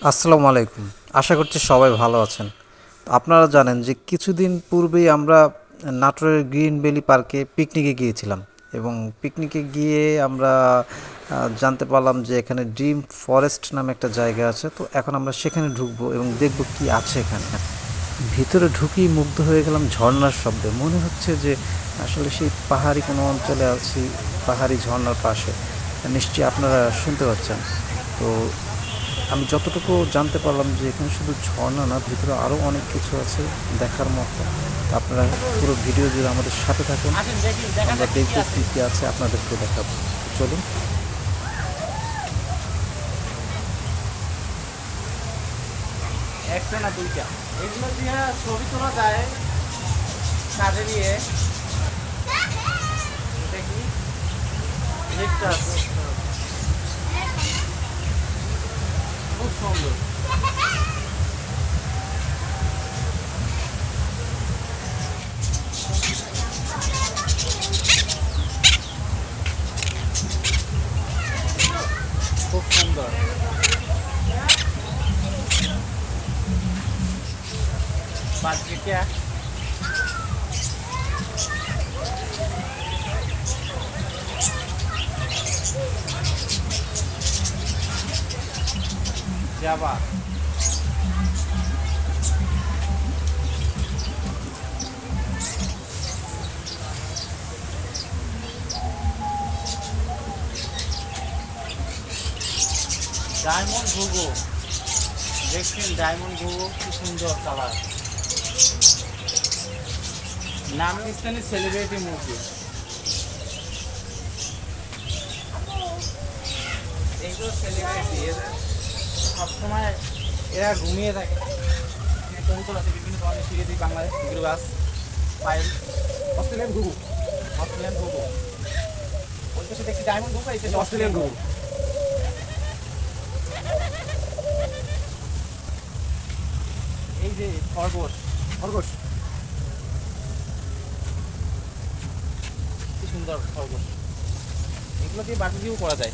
আসসালামু আলাইকুম। আশা করছি সবাই ভালো আছেন। তো আপনারা জানেন যে কিছুদিন পূর্বেই আমরা নাটোরের গ্রিন ভ্যালি পার্কে পিকনিকে গিয়েছিলাম এবং পিকনিকে গিয়ে আমরা জানতে পারলাম যে এখানে ড্রিম ফরেস্ট নামে একটা জায়গা আছে। তো এখন আমরা সেখানে ঢুকবো এবং দেখব কি আছে এখানে। ভিতরে ঢুকেই মুগ্ধ হয়ে গেলাম ঝর্ণার শব্দে। মনে হচ্ছে যে আসলে সেই পাহাড়ি কোনো অঞ্চলে আছি, পাহাড়ি ঝর্ণার পাশে। নিশ্চয়ই আপনারা শুনতে পাচ্ছেন। তো আমি যতটুকু জানতে পারলাম যে এখানে শুধু ঝর্ণা না, ভিতরে আরও অনেক কিছু আছে দেখার মতো। তো আপনারা পুরো ভিডিও জুড়ে আমাদের সাথে থাকুন, আমরা দেখব কী কী আছে আপনাদেরকে দেখাবো। চলুন। একটা না দুইটা, এগুলো দিয়ে ছবি তোলা যায় কাজে নিয়ে। দেখি দেখতে আছে, খুব সুন্দর। খুব সুন্দর। বাজরিকা যাবা ডায়মন্ড ঘুঘু। দেখছেন ডায়মন্ড ঘুঘু কি সুন্দর কালার। নামিস্তানি সেলিব্রিটি মুরগি। এইগুলো সেলিব্রিটি, এদের সবসময় এরা ঘুমিয়ে থাকে। কবুতর আছে বিভিন্ন ধরনের, শিখে দিই বাংলায় এগুলো গাছ পায়েল। অস্ট্রেলিয়ান ঘুঘু, অস্ট্রেলিয়ান ঘুঘু। ওই পাশে দেখছি ডায়মন্ড ঘুঘু, এই পাশে অস্ট্রেলিয়ান ঘুঘু। এই যে খরগোশ, খরগোশ কি সুন্দর খরগোশ। এগুলো দিয়ে বারবিকিউ করা যায়।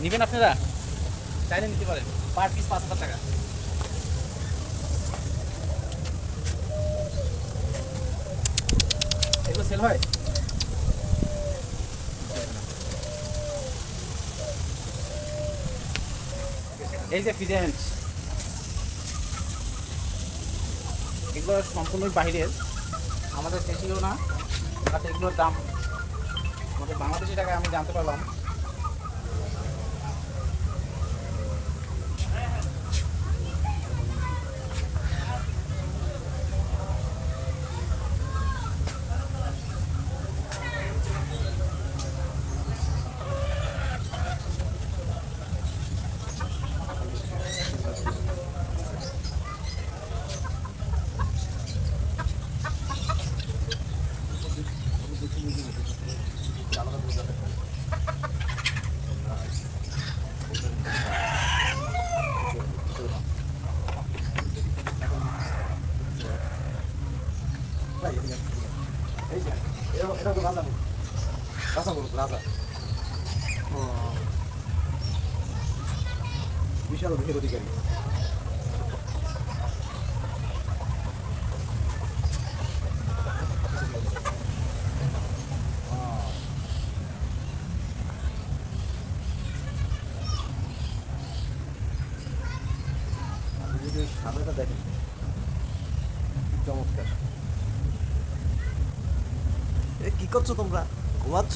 নেবেন আপনারা? চাইলে নিতে পারেন। পার পিস 5,000 টাকা। এগুলো সেল হয়। এই যে ফিজেন্ট, এগুলো সম্পূর্ণ বাহিরের, আমাদের দেশীয় না। তাতে এগুলোর দাম আমাদের বাংলাদেশি টাকায় আমি জানতে পারলাম। এটা তো রাজা, রাজা বলুন, রাজা বিশাল অভিষেক অধিকারী। আপনি যদি সাদাটা দেখেন চমৎকার। কি করছো তোমরা, ঘুমাচ্ছ?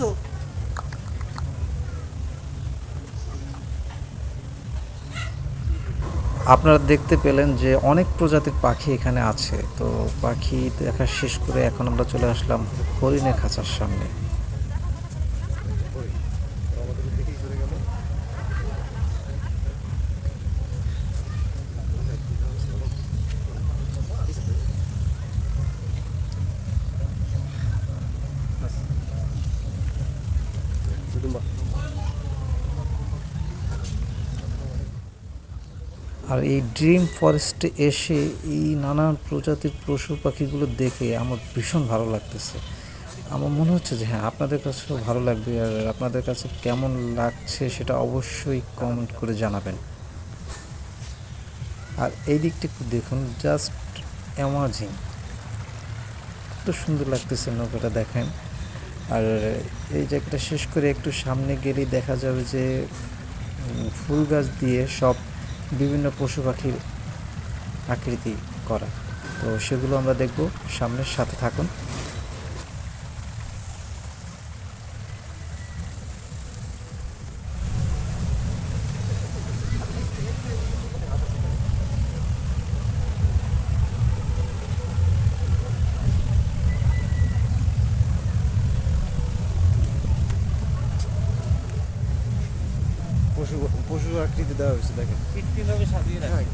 আপনারা দেখতে পেলেন যে অনেক প্রজাতির পাখি এখানে আছে। তো পাখি দেখা শেষ করে এখন আমরা চলে আসলাম হরিণের খাঁচার সামনে। আর এই ড্রিম ফরেস্টে এসে এই নানান প্রজাতির পশু পাখিগুলো দেখে আমার ভীষণ ভালো লাগতেছে। আমার মনে হচ্ছে যে হ্যাঁ, আপনাদের কাছেও ভালো লাগবে। আর আপনাদের কাছে কেমন লাগছে সেটা অবশ্যই কমেন্ট করে জানাবেন। আর এই দিকটা একটু দেখুন, জাস্ট অ্যামাজিং, কত সুন্দর লাগতেছে নৌকাটা দেখেন। আর এই জায়গাটা শেষ করে একটু সামনে গেলেই দেখা যাবে যে ফুল গাছ দিয়ে সব বিভিন্ন পশু পাখির আকৃতি করা। তো সেগুলো আমরা দেখব, সামনের সাথে থাকুন। পশু পশু আকৃতি দেওয়া হয়েছে দেখেন। কৃত্রিমভাবে সাজিয়ে রাখে।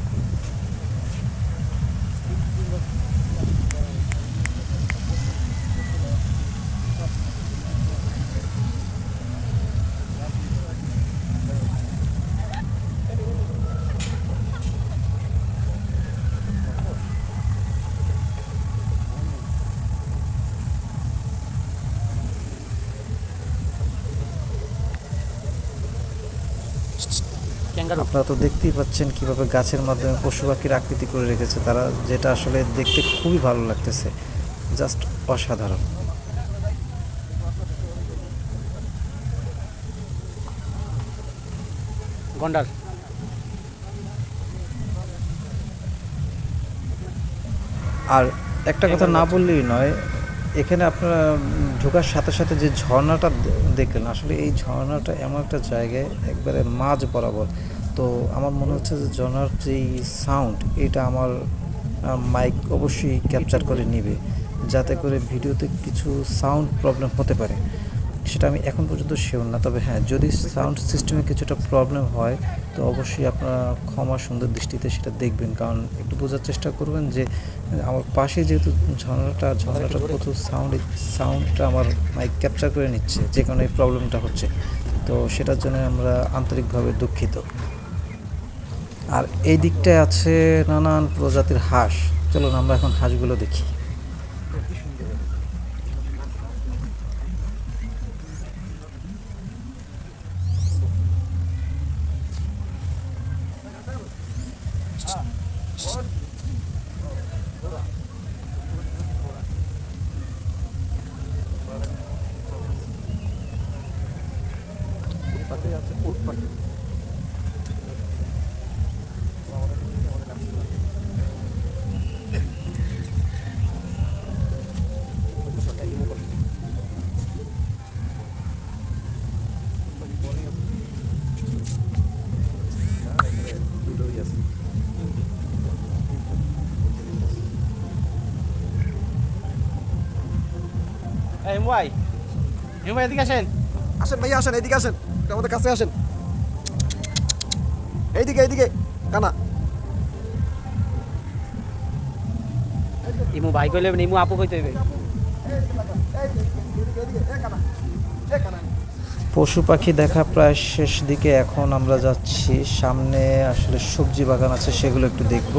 ক্যাঙ্গারু। আপনারা তো দেখতেই পাচ্ছেন কিভাবে গাছের মাধ্যমে পশু পাখির আকৃতি করে রেখেছে তারা, যেটা আসলে দেখতে খুবই ভালো লাগতেছে, জাস্ট অসাধারণ। গন্ডার। আর একটা কথা না বললেই নয়, এখানে আপনারা ঢোকার সাথে সাথে যে ঝর্ণাটা দেখলেন, আসলে এই ঝর্ণাটা এমন একটা জায়গায় একবারে মাঝ বরাবর। তো আমার মনে হচ্ছে যে ঝর্ণার যেই সাউন্ড, এটা আমার মাইক অবশ্যই ক্যাপচার করে নেবে, যাতে করে ভিডিওতে কিছু সাউন্ড প্রবলেম হতে পারে। সেটা আমি এখন পর্যন্ত শিওর না, তবে হ্যাঁ, যদি সাউন্ড সিস্টেমে কিছুটা প্রবলেম হয় তো অবশ্যই আপনারা ক্ষমা সুন্দর দৃষ্টিতে সেটা দেখবেন, কারণ একটু বোঝার চেষ্টা করবেন যে আমার পাশে যেহেতু ঝর্ণাটার প্রচুর সাউন্ডটা আমার মাইক ক্যাপচার করে নিচ্ছে, যে কারণে এই প্রবলেমটা হচ্ছে। তো সেটার জন্য আমরা আন্তরিকভাবে দুঃখিত। আর এই দিকটায় আছে নানান প্রজাতির হাঁস। চলুন আমরা এখন হাঁসগুলো দেখি। এই মুয়াই, মুয়াই এদিকে আসেন। আসেন ভাইয়া, আসেন এদিকে, আসেন একটু আমাদের কাছে আসেন, এইদিকে এইদিকে কানা। ইমু ভাই কইলে ইমু আপু কইতে হইবে। পশু পাখি দেখা প্রায় শেষ দিকে, এখন আমরা যাচ্ছি সামনে। আসলে সবজি বাগান আছে, সেগুলো একটু দেখব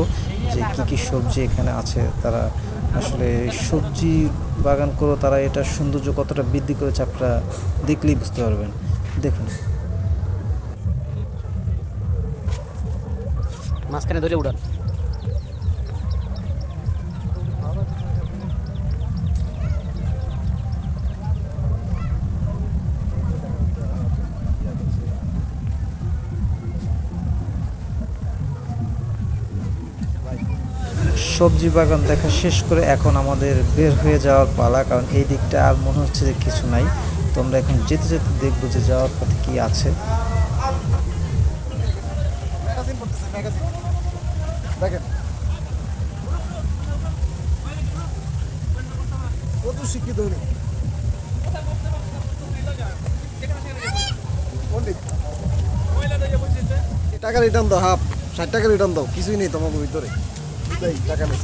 যে কি কি সবজি এখানে আছে। তারা আসলে সবজি বাগান করে তারা এটা সৌন্দর্য কতটা বৃদ্ধি করেছে আপনারা দেখলেই বুঝতে পারবেন। দেখুন, মাঝখানে ধরে উড়ান। সবজি বাগান দেখা শেষ করে এখন আমাদের বের হয়ে যাওয়ার পালা, কারণ এই দিকটা আর মনে হচ্ছে যে কিছু নাই। তো আমরা এখন যেতে যেতে দেখবো যে যাওয়ার পথে কি আছে। দেখেন কত শিক্ষিত উনি। টাকা রিটার্ন দাও, হাফ 60 টাকা রিটার্ন দাও, কিছুই নেই তোমার ভিতরে, টাকা নেই।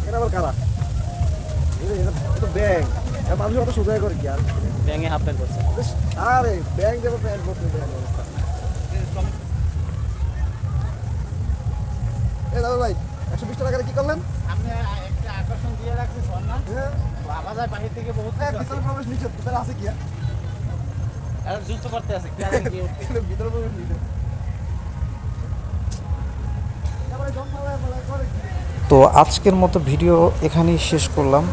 এটা আবার কারা? ব্যাংক, মানুষ অত সোজা করে কি আর ব্যাঙে হাফ প্যান্ট করছে। আরে ব্যাংক দেবো প্যান্ট করতে অবস্থা। এ দাদা ভাই, 120 টাকা কি করলেন? আপনি একটা আকর্ষণ দিয়ে রাখছেন ঝর্ণা, হ্যাঁ, বাবা যায় বাহির থেকে বহুত ভিতরে প্রবেশ নিষেধ, ভিতরে আছে কি আর? আর যুদ্ধ করতে আছে কি আর কি উঠতে। ভিতরে প্রবেশ নিষেধ। তো আজকের মতো ভিডিও এখানেই শেষ করলাম।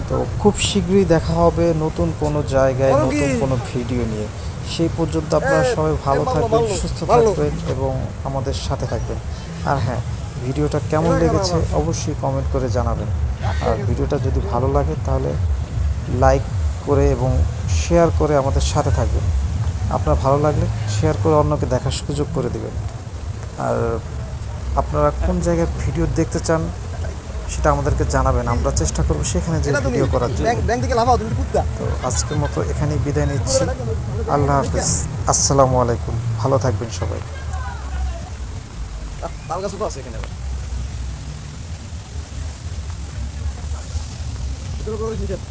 তো খুব শীঘ্রই দেখা হবে নতুন কোনো জায়গায় নতুন কোনো ভিডিও নিয়ে। সেই পর্যন্ত আপনারা সবাই ভালো থাকবেন, সুস্থ থাকবেন এবং আমাদের সাথে থাকবেন। আর হ্যাঁ, ভিডিওটা কেমন লেগেছে অবশ্যই কমেন্ট করে জানাবেন। আর ভিডিওটা যদি ভালো লাগে তাহলে লাইক করে এবং শেয়ার করে আমাদের সাথে থাকবেন। আপনার ভালো লাগলে শেয়ার করে অন্যকে দেখার সুযোগ করে দেবেন। আর আপনারা কোন জায়গায় ভিডিও দেখতে চান সেটা আমাদেরকে জানাবেন, আমরা চেষ্টা করব সেখানে যে ভিডিও করার জন্য। ব্যাংক থেকে লাভাও তুমি কুত্তা তো আজকের মতো এখানেই বিদায় নিচ্ছি। আল্লাহ হাফিজ, আসসালামু আলাইকুম, ভালো থাকবেন সবাই। তাল গাছ তো আছে এখানে আবার। ভিতরে করে দিছেন।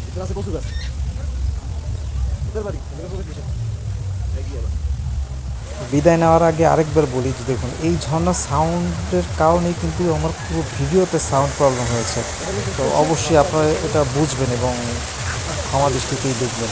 ভিতরে আছে কচু গাছ। ভিতরে বাড়ি, ভিতরে করে দিছেন। এই কি আবার? বিদায় নেওয়ার আগে আরেকবার বলি যে দেখুন, এই ঝর্ণার সাউন্ডের কারণেই কিন্তু আমার পুরো ভিডিওতে সাউন্ড প্রবলেম হয়েছে। তো অবশ্যই আপনারা এটা বুঝবেন এবং ক্ষমা দৃষ্টিতেই দেখবেন।